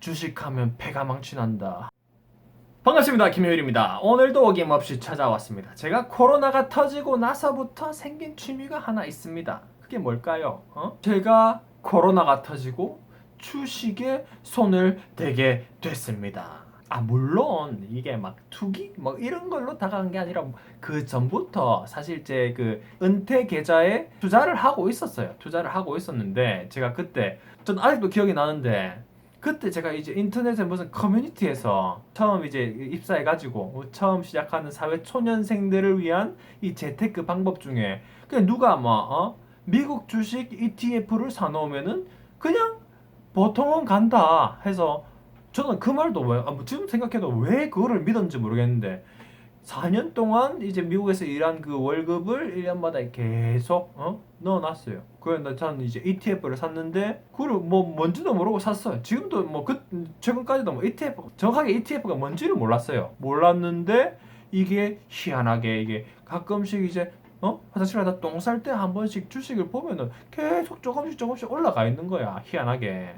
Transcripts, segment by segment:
주식하면 패가 망친한다. 반갑습니다. 김효일입니다. 오늘도 어김없이 찾아왔습니다. 제가 코로나가 터지고 나서부터 생긴 취미가 하나 있습니다. 그게 뭘까요? 제가 코로나가 터지고 주식에 손을 대게 됐습니다. 물론 이게 막 투기 뭐 이런 걸로 다가간 게 아니라 그 전부터 사실 제 그 은퇴 계좌에 투자를 하고 있었어요. 투자를 하고 있었는데 제가 그때 전 아직도 기억이 나는데 그때 제가 이제 인터넷에 무슨 커뮤니티에서 처음 이제 입사해가지고 처음 시작하는 사회 초년생들을 위한 이 재테크 방법 중에 그냥 누가 미국 주식 ETF를 사놓으면은 그냥 보통은 간다 해서 저는 그 말도 왜 지금 생각해도 왜 그거를 믿었는지 모르겠는데 4년 동안 이제 미국에서 일한 그 월급을 1년마다 계속 넣어놨어요. 그래서 저는 이제 ETF를 샀는데 그걸 뭐 뭔지도 모르고 샀어요. 지금도 뭐 최근까지도 뭐 ETF 정확하게 ETF가 뭔지를 몰랐어요. 몰랐는데 이게 희한하게 이게 가끔씩 이제 화장실 가다 똥 쌀 때 한 번씩 주식을 보면은 계속 조금씩 올라가 있는 거야. 희한하게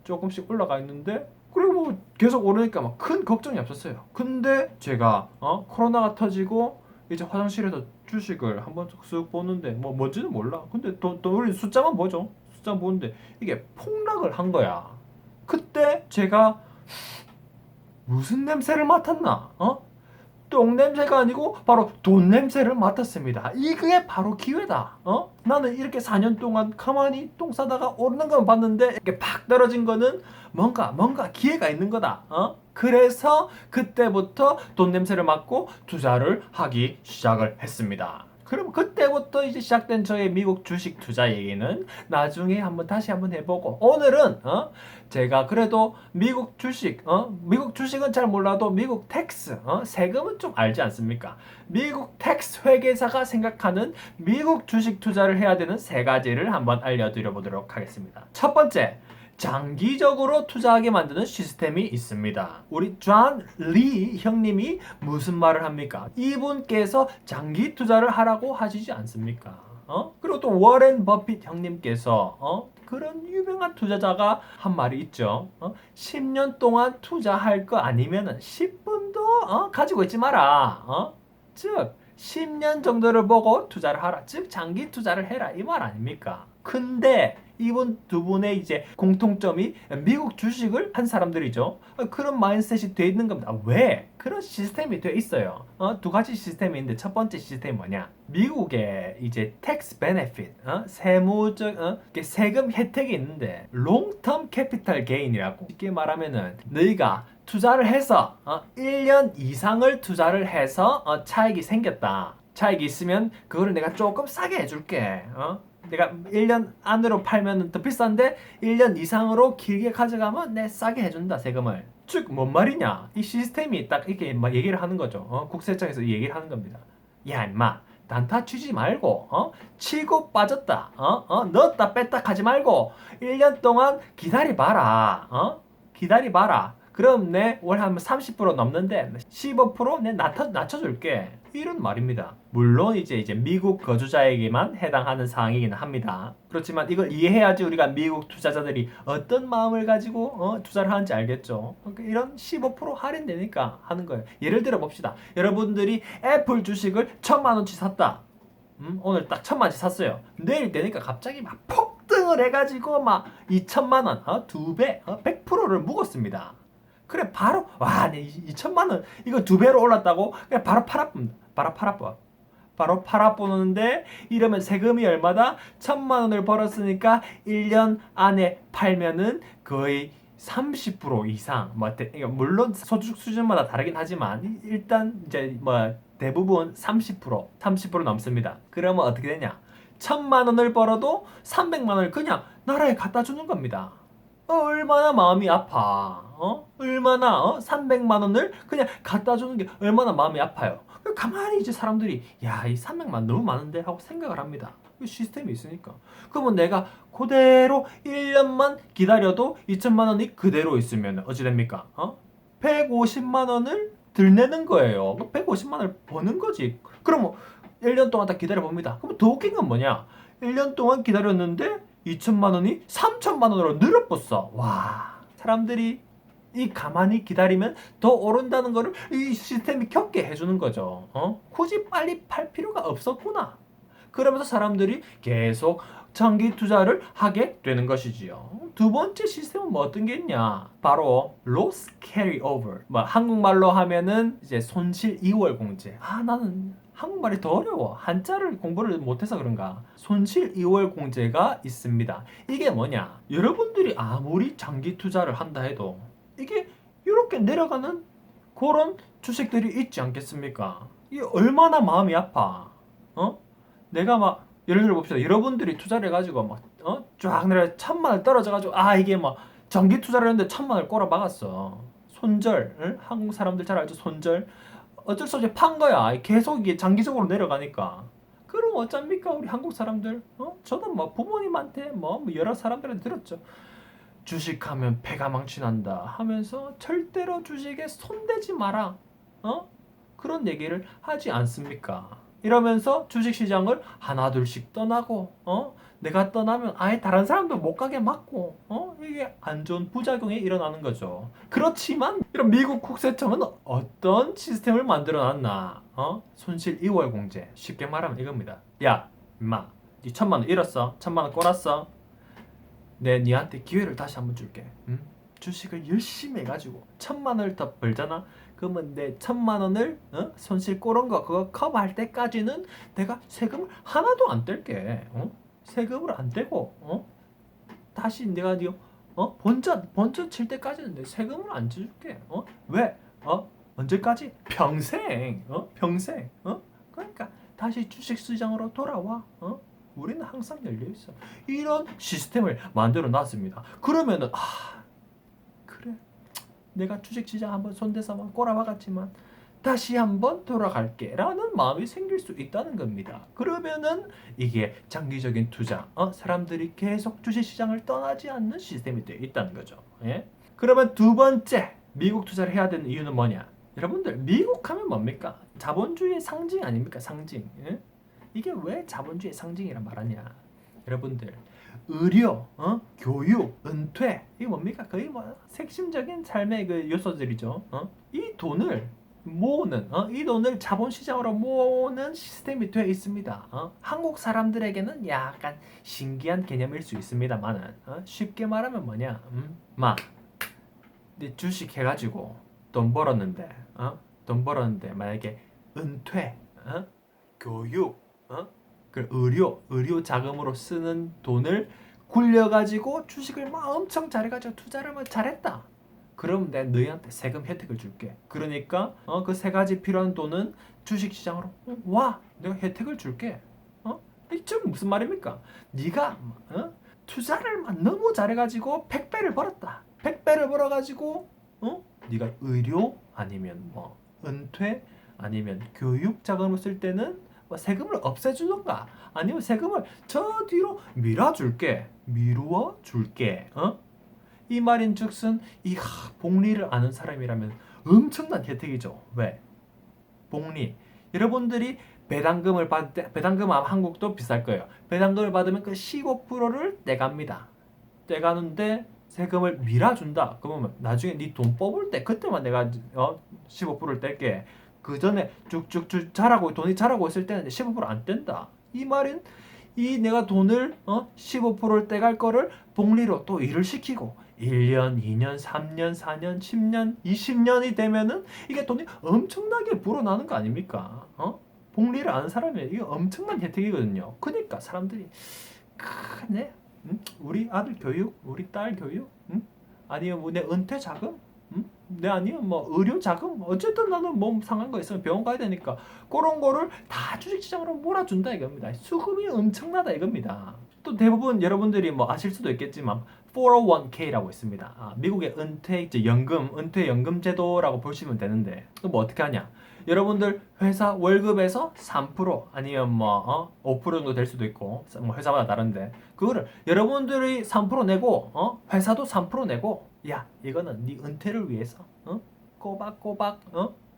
조금씩 올라가 있는데 그리고 뭐 계속 오르니까 막 큰 걱정이 없었어요. 근데 제가 코로나가 터지고 이제 화장실에서 주식을 한번 쓱 보는데 뭐 뭔지는 몰라. 근데 또 우리 숫자만 보죠. 숫자 보는데 이게 폭락을 한 거야. 그때 제가 무슨 냄새를 맡았나? 똥 냄새가 아니고 바로 돈 냄새를 맡았습니다. 이게 바로 기회다. 나는 이렇게 4년 동안 가만히 똥 싸다가 오르는 건 봤는데 이렇게 팍 떨어진 거는 뭔가 기회가 있는 거다. 그래서 그때부터 돈 냄새를 맡고 투자를 하기 시작을 했습니다. 그럼 그때부터 이제 시작된 저의 미국 주식 투자 얘기는 나중에 다시 한번 해보고 오늘은 제가 그래도 미국 주식은 잘 몰라도 미국 텍스 세금은 좀 알지 않습니까? 미국 텍스 회계사가 생각하는 미국 주식 투자를 해야 되는 세 가지를 한번 알려드려 보도록 하겠습니다. 첫 번째, 장기적으로 투자하게 만드는 시스템이 있습니다. 우리 존 리 형님이 무슨 말을 합니까? 이분께서 장기 투자를 하라고 하시지 않습니까? 그리고 또 워렌 버핏 형님께서 그런 유명한 투자자가 한 말이 있죠. 10년 동안 투자할 거 아니면은 10분도 가지고 있지 마라. 즉 10년 정도를 보고 투자를 하라. 즉 장기 투자를 해라. 이 말 아닙니까? 근데 이분 두 분의 이제 공통점이 미국 주식을 한 사람들이죠. 그런 마인드셋이 돼 있는 겁니다. 왜? 그런 시스템이 돼 있어요. 두 가지 시스템이 있는데 첫 번째 시스템이 뭐냐? 미국에 이제 tax benefit, 세무적 세금 혜택이 있는데 long-term capital gain이라고 쉽게 말하면은 너희가 투자를 해서 1년 이상을 투자를 해서 차익이 생겼다. 차익이 있으면 그거를 내가 조금 싸게 해줄게. 내가 1년 안으로 팔면 더 비싼데 1년 이상으로 길게 가져가면 내 싸게 해준다 세금을. 즉 뭔 말이냐? 이 시스템이 딱 이렇게 막 얘기를 하는 거죠. 국세청에서 얘기를 하는 겁니다. 야 임마 단타 치지 말고 치고 빠졌다 넣었다 뺐다 하지 말고 1년 동안 기다려봐라. 기다려봐라. 그럼 내 월 한 30% 넘는데 15%내 낮춰줄게. 이런 말입니다. 물론 이제 미국 거주자에게만 해당하는 사항이긴 합니다. 그렇지만 이걸 이해해야지 우리가 미국 투자자들이 어떤 마음을 가지고 투자를 하는지 알겠죠. 그러니까 이런 15% 할인되니까 하는 거예요. 예를 들어 봅시다. 여러분들이 애플 주식을 1,000만 원치 샀다. 오늘 딱 1,000만 원치 샀어요. 내일 되니까 갑자기 막 폭등을 해가지고 막 2,000만 원, 2배, 100%를 묵었습니다. 그래 바로 내 2천만 원 이거 2배로 올랐다고 그냥 바로 팔아보는데 이러면 세금이 얼마다? 1,000만 원을 벌었으니까 1년 안에 팔면은 거의 30% 이상 물론 소득 수준마다 다르긴 하지만 일단 이제 대부분 30% 넘습니다. 그러면 어떻게 되냐? 1,000만 원을 벌어도 300만 원을 그냥 나라에 갖다 주는 겁니다. 얼마나 마음이 아파. 얼마나 300만 원을 그냥 갖다 주는 게 얼마나 마음이 아파요. 가만히 이제 사람들이 야, 이 300만 원 너무 많은데 하고 생각을 합니다. 시스템이 있으니까. 그러면 내가 그대로 1년만 기다려도 2천만 원이 그대로 있으면 어찌 됩니까? 150만 원을 들 내는 거예요. 150만 원을 버는 거지. 그럼 1년 동안 다 기다려 봅니다. 그럼 더 웃긴 건 뭐냐? 1년 동안 기다렸는데 2천만 원이 3천만 원으로 늘어버렸어. 와. 사람들이 이 가만히 기다리면 더 오른다는 거를 이 시스템이 겪게 해주는 거죠. 굳이 빨리 팔 필요가 없었구나. 그러면서 사람들이 계속 장기 투자를 하게 되는 것이지요. 두 번째 시스템은 뭐 어떤 게 있냐? 바로 loss carry over. 뭐 한국말로 하면은 이제 손실 이월 공제. 나는 한국말이 더 어려워. 한자를 공부를 못해서 그런가. 손실 이월 공제가 있습니다. 이게 뭐냐? 여러분들이 아무리 장기 투자를 한다 해도 이게 이렇게 내려가는 그런 주식들이 있지 않겠습니까? 이게 얼마나 마음이 아파. 내가 막 예를 들어 봅시다. 여러분들이 투자를 해가지고 쫙 내려 1,000만 원 떨어져가지고 이게 막 장기 투자를 했는데 1,000만 원을 꼬라 박았어. 손절, 응? 한국 사람들 잘 알죠? 손절. 어쩔 수 없이 판 거야. 계속 이게 장기적으로 내려가니까. 그럼 어쩝니까 우리 한국 사람들? 저도 뭐 부모님한테 뭐 여러 사람들한테 들었죠. 주식하면 배가 망신한다 하면서 절대로 주식에 손대지 마라. 그런 얘기를 하지 않습니까? 이러면서 주식시장을 하나둘씩 떠나고 내가 떠나면 아예 다른 사람도 못 가게 막고 이게 안 좋은 부작용이 일어나는 거죠. 그렇지만 이런 미국 국세청은 어떤 시스템을 만들어 놨나? 손실 이월 공제. 쉽게 말하면 이겁니다. 야, 임마, 니 1,000만 원 잃었어? 1,000만 원 꼬랐어? 니한테 기회를 다시 한번 줄게. 응? 주식을 열심히 해가지고 1,000만 원을 더 벌잖아. 그러면 내 1,000만 원을 손실 꼬른 거 그거 커버할 때까지는 내가 세금을 하나도 안 뗄게. 세금을 안 떼고 다시 내가 본전 칠 때까지는 내 세금을 안 줄게. 왜? 언제까지? 평생. 평생. 그러니까 다시 주식 시장으로 돌아와. 우리는 항상 열려 있어. 이런 시스템을 만들어 놨습니다. 그러면은 그래. 내가 주식시장 한번 손대서 한번 꼬라박았지만 다시 한번 돌아갈게 라는 마음이 생길 수 있다는 겁니다. 그러면은 이게 장기적인 투자, 사람들이 계속 주식시장을 떠나지 않는 시스템이 되어 있다는 거죠. 예? 그러면 두 번째 미국 투자를 해야 되는 이유는 뭐냐? 여러분들 미국 하면 뭡니까? 자본주의의 상징 아닙니까? 상징. 예? 이게 왜 자본주의의 상징이라 말하냐? 여러분들 의료, 교육, 은퇴 이게 뭡니까? 거의 뭐 핵심적인 삶의 그 요소들이죠. 이 돈을 모으는, 이 돈을 자본시장으로 모으는 시스템이 되어 있습니다. 한국 사람들에게는 약간 신기한 개념일 수 있습니다만은 쉽게 말하면 뭐냐? 내 주식 해가지고 돈 벌었는데, 만약에 은퇴, 교육, 그 의료 자금으로 쓰는 돈을 굴려가지고 주식을 막 엄청 잘해가지고 투자를 막 잘했다. 그럼 내가 너희한테 세금 혜택을 줄게. 그러니까 그 세 가지 필요한 돈은 주식 시장으로 와, 내가 혜택을 줄게. 이게 무슨 말입니까? 네가 투자를 막 너무 잘해가지고 100배를 벌었다. 100배를 벌어가지고 네가 의료 아니면 뭐 은퇴 아니면 교육 자금을 쓸 때는 뭐 세금을 없애주던가 아니면 세금을 저 뒤로 미루어 줄게. 이 말인즉슨 이 복리를 아는 사람이라면 엄청난 혜택이죠. 왜? 복리. 여러분들이 배당금을 받을 때 배당금 아마 한국도 비쌀 거예요. 배당금을 받으면 그 15%를 떼갑니다. 떼가는데 세금을 밀어준다. 그러면 나중에 네 돈 뽑을 때 그때만 내가 15%를 뗄게. 그 전에 쭉쭉쭉 돈이 자라고 있을 때는 15%안 뗀다. 이 말은 이 내가 돈을 15%를 떼갈 거를 복리로 또 일을 시키고 1년, 2년, 3년, 4년, 10년, 20년이 되면은 이게 돈이 엄청나게 불어나는 거 아닙니까? 복리를 아는 사람이 이게 엄청난 혜택이거든요. 그러니까 사람들이 네, 우리 아들 교육, 우리 딸 교육, 아니면 뭐 내 은퇴 자금, 내 아니면 뭐 의료 자금, 어쨌든 나는 몸 상한 거 있으면 병원 가야 되니까 그런 거를 다 주식시장으로 몰아준다 이겁니다. 수급이 엄청나다 이겁니다. 또 대부분 여러분들이 뭐 아실 수도 있겠지만 401k라고 있습니다. 미국의 은퇴 연금 제도라고 보시면 되는데 또 뭐 어떻게 하냐? 여러분들 회사 월급에서 3% 아니면 뭐 5% 정도 될 수도 있고 뭐 회사마다 다른데 그거를 여러분들이 3% 내고 회사도 3% 내고 야 이거는 네 은퇴를 위해서 꼬박꼬박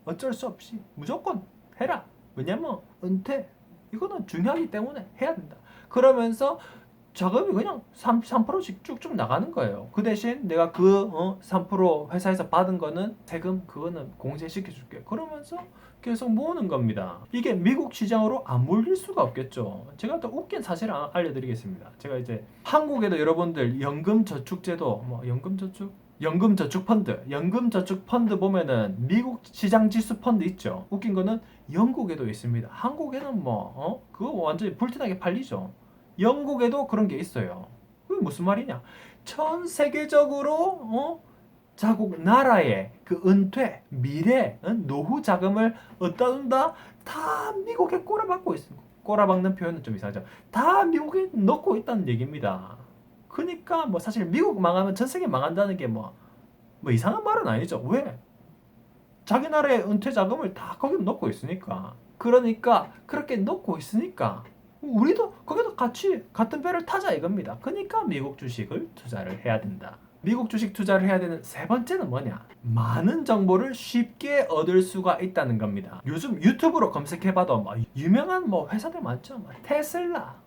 어쩔 수 없이 무조건 해라. 왜냐면 은퇴 이거는 중요하기 때문에 해야 된다. 그러면서 자금이 그냥 3%씩 쭉쭉 나가는 거예요. 그 대신 내가 그 3% 회사에서 받은 거는 세금 그거는 공제시켜 줄게. 그러면서 계속 모으는 겁니다. 이게 미국 시장으로 안 몰릴 수가 없겠죠. 제가 또 웃긴 사실을 알려드리겠습니다. 제가 이제 한국에도 여러분들 연금저축제도 연금저축펀드 보면은 미국 시장 지수 펀드 있죠. 웃긴 거는 영국에도 있습니다. 한국에는 그거 완전히 불티나게 팔리죠. 영국에도 그런 게 있어요. 그게 무슨 말이냐? 전 세계적으로 자국 나라의 그 은퇴, 미래, 노후 자금을 어디다 둔다? 다 미국에 꼬라박고 있습니다. 꼬라박는 표현은 좀 이상하죠. 다 미국에 넣고 있다는 얘기입니다. 그러니까 사실 미국 망하면 전 세계 망한다는 게 이상한 말은 아니죠. 왜? 자기 나라의 은퇴 자금을 다 거기 넣고 있으니까. 그러니까 그렇게 넣고 있으니까 우리도 거기도 같이 같은 배를 타자 이겁니다. 그러니까 미국 주식을 투자를 해야 된다. 미국 주식 투자를 해야 되는 세 번째는 뭐냐? 많은 정보를 쉽게 얻을 수가 있다는 겁니다. 요즘 유튜브로 검색해봐도 유명한 회사들 많죠. 테슬라,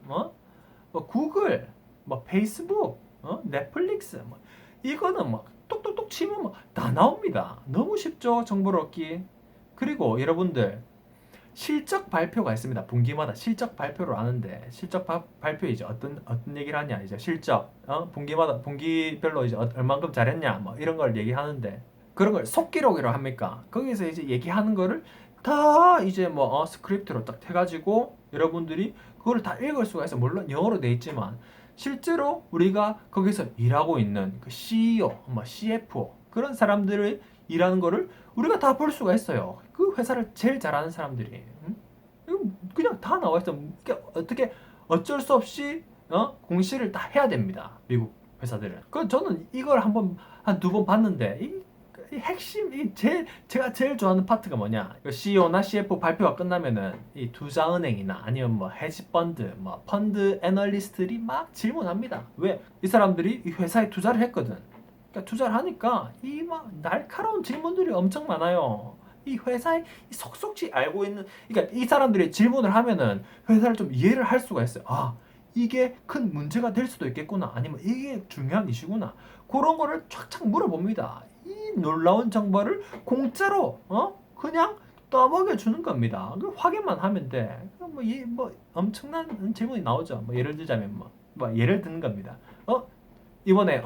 구글, 페이스북, 넷플릭스, 이거는 똑똑똑 치면 다 나옵니다. 너무 쉽죠, 정보를 얻기. 그리고 여러분들 실적 발표가 있습니다. 분기마다 실적 발표를 하는데 실적 발표 이제 어떤 얘기를 하냐 이제 실적 분기마다 분기별로 이제 얼만큼 잘했냐 이런 걸 얘기하는데 그런 걸 속기록이라고 합니까? 거기서 이제 얘기하는 거를 다 이제 스크립트로 딱 해가지고 여러분들이 그걸 다 읽을 수가 있어. 물론 영어로 돼 있지만 실제로 우리가 거기서 일하고 있는 그 CEO, CFO 그런 사람들을 일하는 거를 우리가 다 볼 수가 있어요. 그 회사를 제일 잘하는 사람들이 이거 그냥 다 나와 있어. 어떻게 어쩔 수 없이 공시를 다 해야 됩니다. 미국 회사들은. 그 저는 이걸 한 두 번 봤는데 이 핵심 제가 제일 좋아하는 파트가 뭐냐? CEO나 CFO 발표가 끝나면은 이 투자은행이나 아니면 헤지펀드, 펀드 애널리스트들이 막 질문합니다. 왜? 이 사람들이 이 회사에 투자를 했거든. 그러니까 투자를 하니까 이 날카로운 질문들이 엄청 많아요. 이 회사의 속속지 알고 있는, 그러니까 이 사람들이 질문을 하면은 회사를 좀 이해를 할 수가 있어요. 아, 이게 큰 문제가 될 수도 있겠구나. 아니면 이게 중요한 이슈구나. 그런 거를 촥촥 물어봅니다. 이 놀라운 정보를 공짜로 그냥 떠먹여 주는 겁니다. 그 확인만 하면 돼. 엄청난 질문이 나오죠. 예를 들자면 예를 드는 겁니다. 이번에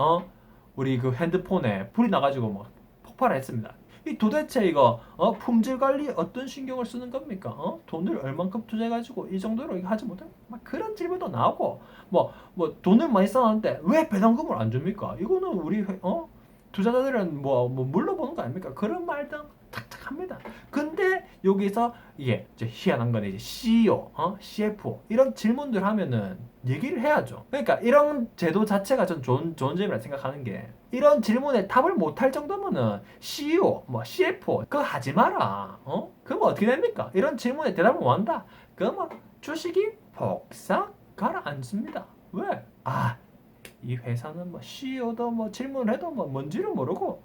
우리 그 핸드폰에 불이 나가지고 폭발했습니다. 이 도대체 이거 품질 관리 어떤 신경을 쓰는 겁니까? 돈을 얼만큼 투자해가지고 이 정도로 이거 하지 못해? 그런 질문도 나오고 돈을 많이 써놨는데 왜 배당금을 안 줍니까? 이거는 우리 투자자들은 물러보는 거 아닙니까? 그런 말 등 탁탁합니다. 근데 여기서 이게 이제 희한한 건 이제 CEO, CFO 이런 질문들 하면은 얘기를 해야죠. 그러니까 이런 제도 자체가 전 좋은 점이라 생각하는 게 이런 질문에 답을 못할 정도면은 CEO, CFO 그거 하지 마라. 그럼 어떻게 됩니까? 이런 질문에 대답을 못 한다. 그럼 주식이 폭삭 가라앉습니다. 왜? 이 회사는 CEO도 질문을 해도 뭔지를 모르고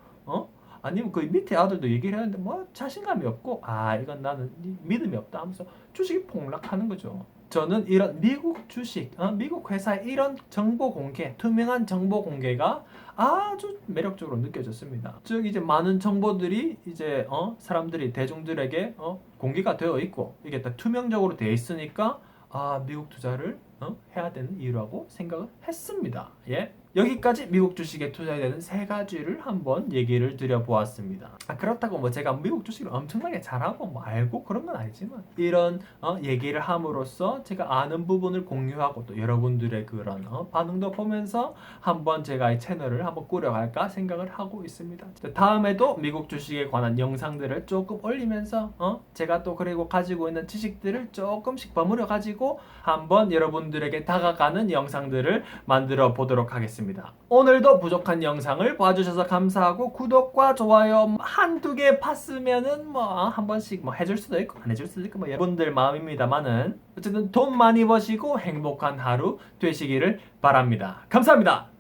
아니면 그 밑에 아들도 얘기를 하는데 자신감이 없고 이건 나는 믿음이 없다 하면서 주식이 폭락하는 거죠. 저는 이런 미국 주식, 미국 회사의 이런 정보 공개, 투명한 정보 공개가 아주 매력적으로 느껴졌습니다. 즉 이제 많은 정보들이 이제 사람들이 대중들에게 공개가 되어 있고 이게 다 투명적으로 되어 있으니까 미국 투자를 해야 되는 이유라고 생각을 했습니다. 예. 여기까지 미국 주식에 투자해야 되는 세 가지를 한번 얘기를 드려보았습니다. 그렇다고 제가 미국 주식을 엄청나게 잘하고 알고 그런 건 아니지만 이런 얘기를 함으로써 제가 아는 부분을 공유하고 또 여러분들의 그런 반응도 보면서 한번 제가 이 채널을 한번 꾸려갈까 생각을 하고 있습니다. 다음에도 미국 주식에 관한 영상들을 조금 올리면서 제가 또 그리고 가지고 있는 지식들을 조금씩 버무려 가지고 한번 여러분들에게 다가가는 영상들을 만들어 보도록 하겠습니다. 오늘도 부족한 영상을 봐주셔서 감사하고 구독과 좋아요 한두 개 봤으면은 한 번씩 해줄 수도 있고 안 해줄 수도 있고 여러분들 마음입니다만은 어쨌든 돈 많이 버시고 행복한 하루 되시기를 바랍니다. 감사합니다.